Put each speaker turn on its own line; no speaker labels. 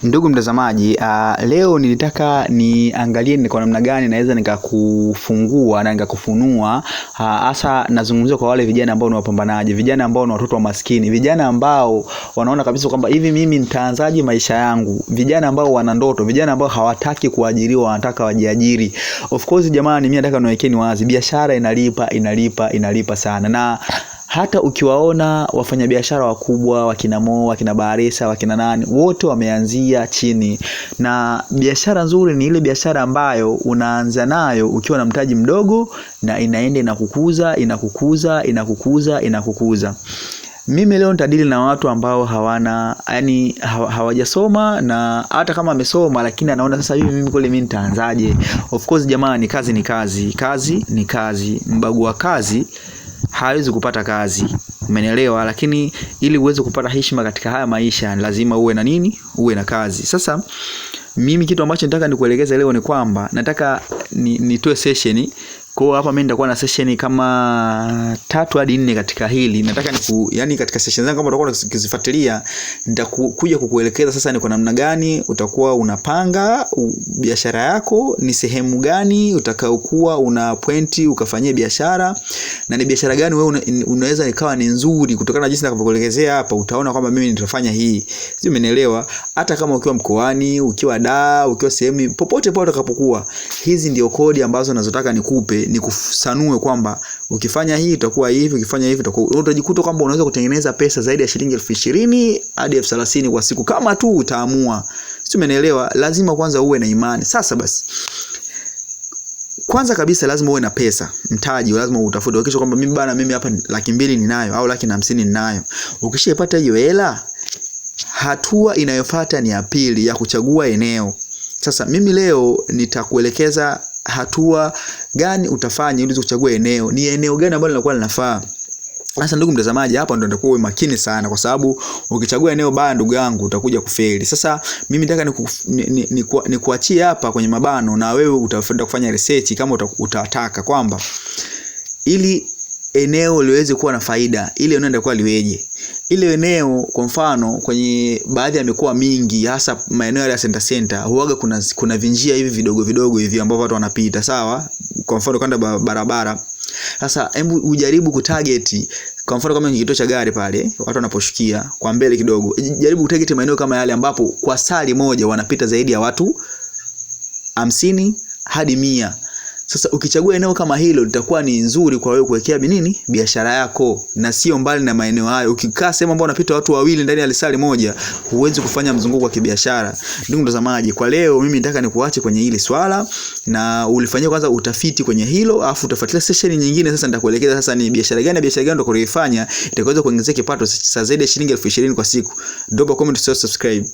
Ndugu mtazamaji, leo nilitaka niangalie ni kwa namna gani naweza nikakufungua na nikakufunua, hasa nazungumzia kwa wale vijana ambao ni wapambanaji, vijana ambao ni watoto wa maskini, vijana ambao wanaona kabisa kwamba hivi mimi nitaanzaje maisha yangu, vijana ambao wana ndoto, vijana ambao hawataki kuajiriwa, wanataka wajiajiri. Of course jamani, mimi nataka niwekeni wazi, biashara inalipa sana. Na hata ukiwaona wafanyabiashara wakubwa, wakina Mo, wakina Baresa, wakina nani, wote wameanzia chini. Na biashara nzuri ni ile biashara ambayo unaanza nayo ukiwa na mtaji mdogo na inaenda inakukuza. Mimi leo nitadili na watu ambao hawajasoma, na hata kama amesoma lakini anaona sasa hivi mimi nitaanzaje. Of course jamani, kazi ni kazi. Mbagua kazi hawezi kupata kazi. Umenielewa? Lakini ili uweze kupata heshima katika haya maisha lazima uwe na nini? Uwe na kazi. Sasa mimi kitu ambacho nataka nikuelekeze leo ni kwamba nataka nitoe session. Kwa hapa mimi nitakuwa na session kama 3 hadi 4 katika hili. Nataka yani katika session zangu kama utakuwa ukizifuatilia, nitakuja kukuelekeza sasa ni kwa namna gani utakuwa unapanga biashara yako, ni sehemu gani utakaokuwa una pointi ukafanyia biashara, na ni biashara gani wewe unaweza ikawa ni nzuri kutokana na jinsi ninavyokuelekezea hapa. Utaona kwamba mimi nitafanya hii. Sio, umenielewa? Hata kama ukiwa mkoani, ukiwa ukiwa sehemu popote pale utakapokuwa, hizi ndio kodi ambazo nazotaka nikupe, nikusanue kwamba ukifanya hii utakuwa hivi, ukifanya hivi utajikuta kwamba unaweza kutengeneza pesa zaidi ya shilingi 20,000 hadi 30,000 kwa siku kama tu utaamua. Sio, umenielewa? Lazima kwanza uwe na imani. Sasa basi, kwanza kabisa lazima uwe na pesa, mtaji lazima utafute. Hakikisha kwamba mimi hapa 200,000 ninayo au 150,000 ninayo. Ukishapata hiyo hela, hatua inayofuata ni ya pili, ya kuchagua eneo. Sasa mimi leo nitakuelekeza hatua gani utafanya ili kuchagua eneo. Ni eneo gani ambalo linakuwa linafaa. Sasa ndugu mtazamaji, hapa ndo nitakuwa uwe makini sana, kwa sababu ukichagua eneo baya, ndugu yangu, utakuja kufeli. Sasa mimi nataka nikuachie hapa kwenye mabano, na wewe utafuta kufanya research kama utataka kwamba ili eneo liweze kuwa na faida, ile unaenda kwa liweje. Ile eneo kwa mfano kwenye baadhi ya mikoa mingi, hasa maeneo ya center huaga kuna vinjia hivi vidogo hivi ambao watu wanapita, sawa? Kwa mfano kanda barabara. Sasa hebu ujaribu kutarget, kwa mfano kama kituo cha gari pale watu wanaposhukia kwa mbele kidogo, jaribu kutarget maeneo kama yale ambapo kwa sali moja wanapita zaidi ya watu 50 hadi 100. Sasa ukichagua eneo kama hilo, litakuwa ni nzuri kwa wewe kuwekea biashara yako, na sio mbali na maeneo hayo. Ukikaa sehemu ambapo wanapita watu wawili ndani ya lisali moja, huwezi kufanya mzunguko wa kibiashara. Ndugu mtazamaji, kwa leo mimi nataka nikuache kwenye hili swala, na ulifanyia kwanza utafiti kwenye hilo, afu utafuatilia session nyingine. Sasa nitakuelekeza sasa ni biashara gani ndio kuifanya itakaweza kuongezea kipato zaidi ya shilingi 20,000 kwa siku. Drop a comment, subscribe.